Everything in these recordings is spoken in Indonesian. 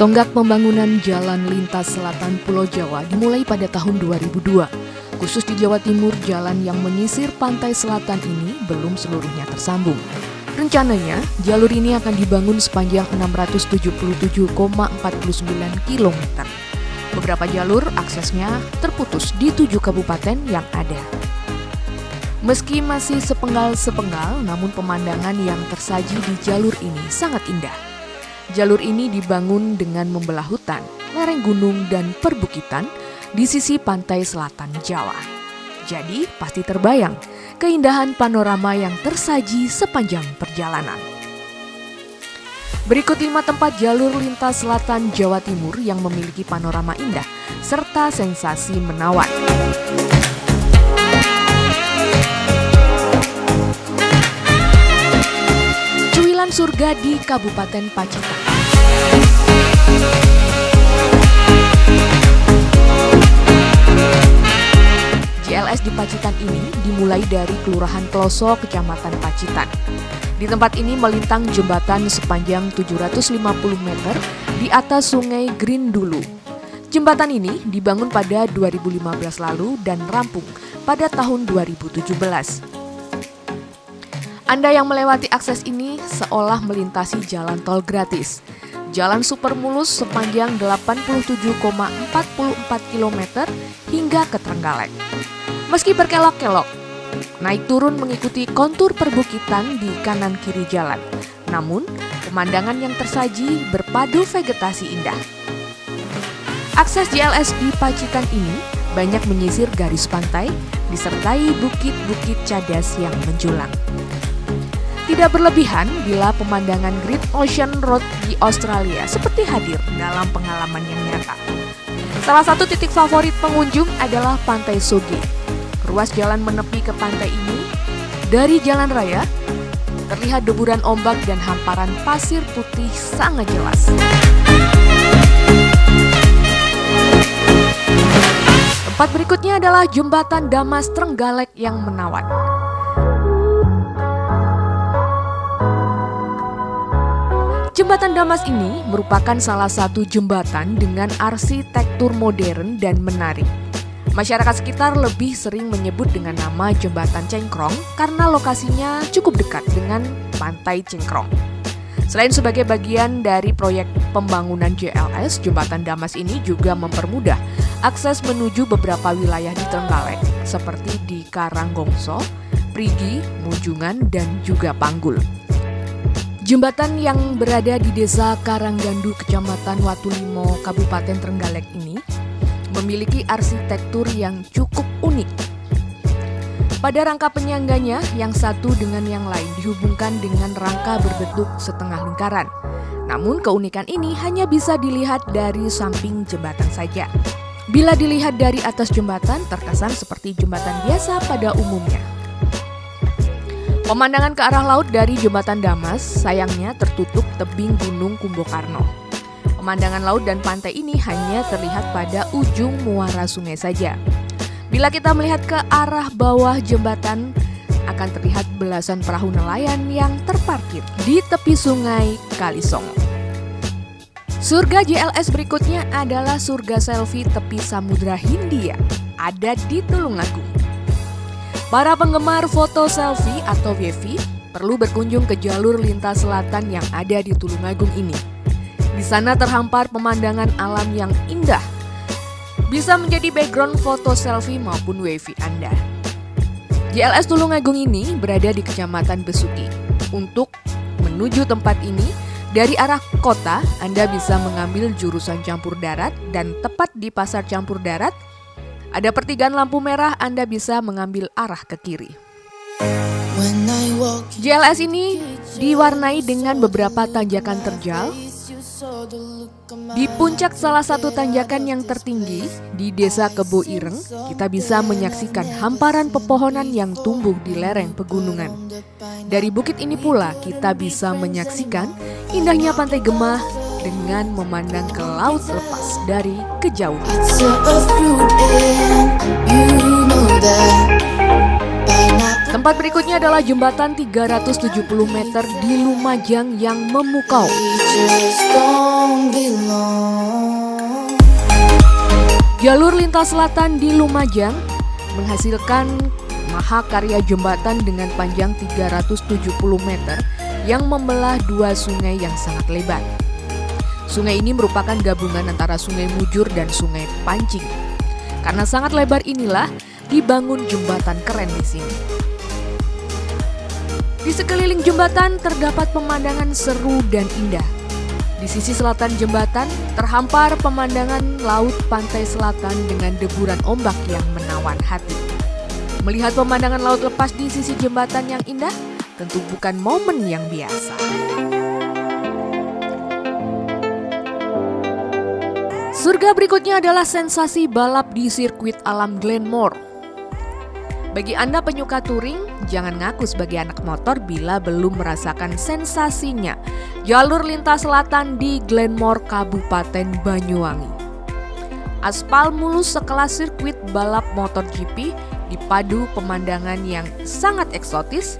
Tonggak pembangunan jalan lintas selatan Pulau Jawa dimulai pada tahun 2002. Khusus di Jawa Timur, jalan yang menyisir pantai selatan ini belum seluruhnya tersambung. Rencananya, jalur ini akan dibangun sepanjang 677,49 km. Beberapa jalur aksesnya terputus di 7 kabupaten yang ada. Meski masih sepenggal-sepenggal, namun pemandangan yang tersaji di jalur ini sangat indah. Jalur ini dibangun dengan membelah hutan, lereng gunung, dan perbukitan di sisi pantai selatan Jawa. Jadi, pasti terbayang keindahan panorama yang tersaji sepanjang perjalanan. Berikut 5 tempat jalur lintas selatan Jawa Timur yang memiliki panorama indah serta sensasi menawan. Cuilan surga di Kabupaten Pacitan. JLS di Pacitan ini dimulai dari Kelurahan Kloso, Kecamatan Pacitan. Di tempat ini melintang jembatan sepanjang 750 meter di atas Sungai Grindulu. Jembatan ini dibangun pada 2015 lalu dan rampung pada tahun 2017. Anda yang melewati akses ini seolah melintasi jalan tol gratis. Jalan super mulus sepanjang 87,44 km hingga ke Trenggalek. Meski berkelok-kelok, naik turun mengikuti kontur perbukitan di kanan kiri jalan. Namun, pemandangan yang tersaji berpadu vegetasi indah. Akses JLS di Pacitan ini banyak menyisir garis pantai, disertai bukit-bukit cadas yang menjulang. Tidak berlebihan bila pemandangan Great Ocean Road di Australia seperti hadir dalam pengalaman yang nyata. Salah satu titik favorit pengunjung adalah Pantai Soge. Ruas jalan menepi ke pantai ini, dari jalan raya, terlihat deburan ombak dan hamparan pasir putih sangat jelas. Tempat berikutnya adalah Jembatan Damas Trenggalek yang menawan. Jembatan Damas ini merupakan salah satu jembatan dengan arsitektur modern dan menarik. Masyarakat sekitar lebih sering menyebut dengan nama Jembatan Cengkrong karena lokasinya cukup dekat dengan Pantai Cengkrong. Selain sebagai bagian dari proyek pembangunan JLS, Jembatan Damas ini juga mempermudah akses menuju beberapa wilayah di Trenggalek seperti di Karanggongso, Prigi, Munjungan, dan juga Panggul. Jembatan yang berada di Desa Karanggandu, Kecamatan Watulimo, Kabupaten Trenggalek ini memiliki arsitektur yang cukup unik. Pada rangka penyangganya, yang satu dengan yang lain dihubungkan dengan rangka berbentuk setengah lingkaran. Namun keunikan ini hanya bisa dilihat dari samping jembatan saja. Bila dilihat dari atas jembatan, terkesan seperti jembatan biasa pada umumnya. Pemandangan ke arah laut dari Jembatan Damas sayangnya tertutup tebing Gunung Kumbokarno. Pemandangan laut dan pantai ini hanya terlihat pada ujung muara sungai saja. Bila kita melihat ke arah bawah jembatan, akan terlihat belasan perahu nelayan yang terparkir di tepi sungai Kalisongo. Surga JLS berikutnya adalah surga selfie tepi Samudra Hindia, ada di Tulungagung. Para penggemar foto selfie atau WiFi perlu berkunjung ke jalur lintas selatan yang ada di Tulungagung ini. Di sana terhampar pemandangan alam yang indah. Bisa menjadi background foto selfie maupun WiFi Anda. JLS Tulungagung ini berada di Kecamatan Besuki. Untuk menuju tempat ini, dari arah kota, Anda bisa mengambil jurusan campur darat dan tepat di pasar campur darat, ada pertigaan lampu merah, Anda bisa mengambil arah ke kiri. JLS ini diwarnai dengan beberapa tanjakan terjal. Di puncak salah satu tanjakan yang tertinggi di Desa Kebo Ireng, kita bisa menyaksikan hamparan pepohonan yang tumbuh di lereng pegunungan. Dari bukit ini pula kita bisa menyaksikan indahnya Pantai Gemah dengan memandang ke laut lepas dari kejauhan. Tempat berikutnya adalah jembatan 370 meter di Lumajang yang memukau. Jalur lintas selatan di Lumajang menghasilkan mahakarya jembatan dengan panjang 370 meter yang membelah dua sungai yang sangat lebar. Sungai ini merupakan gabungan antara Sungai Mujur dan Sungai Pancing. Karena sangat lebar inilah dibangun jembatan keren di sini. Di sekeliling jembatan terdapat pemandangan seru dan indah. Di sisi selatan jembatan terhampar pemandangan laut pantai selatan dengan deburan ombak yang menawan hati. Melihat pemandangan laut lepas di sisi jembatan yang indah tentu bukan momen yang biasa. Surga berikutnya adalah sensasi balap di sirkuit alam Glenmore. Bagi Anda penyuka touring, jangan ngaku sebagai anak motor bila belum merasakan sensasinya jalur lintas selatan di Glenmore, Kabupaten Banyuwangi. Aspal mulus sekelas sirkuit balap MotoGP dipadu pemandangan yang sangat eksotis,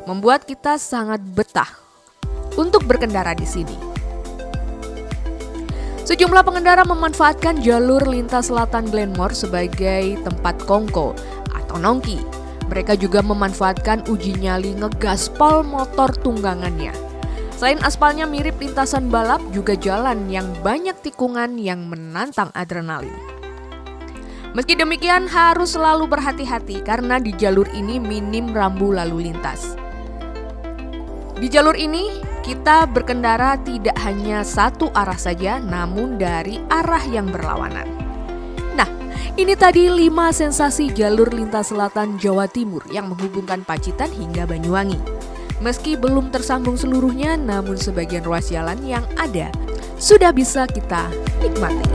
membuat kita sangat betah untuk berkendara di sini. Sejumlah pengendara memanfaatkan jalur lintas selatan Glenmore sebagai tempat kongko atau nongki. Mereka juga memanfaatkan uji nyali ngegaspal motor tunggangannya. Selain aspalnya mirip lintasan balap, juga jalan yang banyak tikungan yang menantang adrenalin. Meski demikian harus selalu berhati-hati karena di jalur ini minim rambu lalu lintas. Di jalur ini kita berkendara tidak hanya satu arah saja, namun dari arah yang berlawanan. Nah, ini tadi 5 sensasi jalur lintas selatan Jawa Timur yang menghubungkan Pacitan hingga Banyuwangi. Meski belum tersambung seluruhnya, namun sebagian ruas jalan yang ada sudah bisa kita nikmati.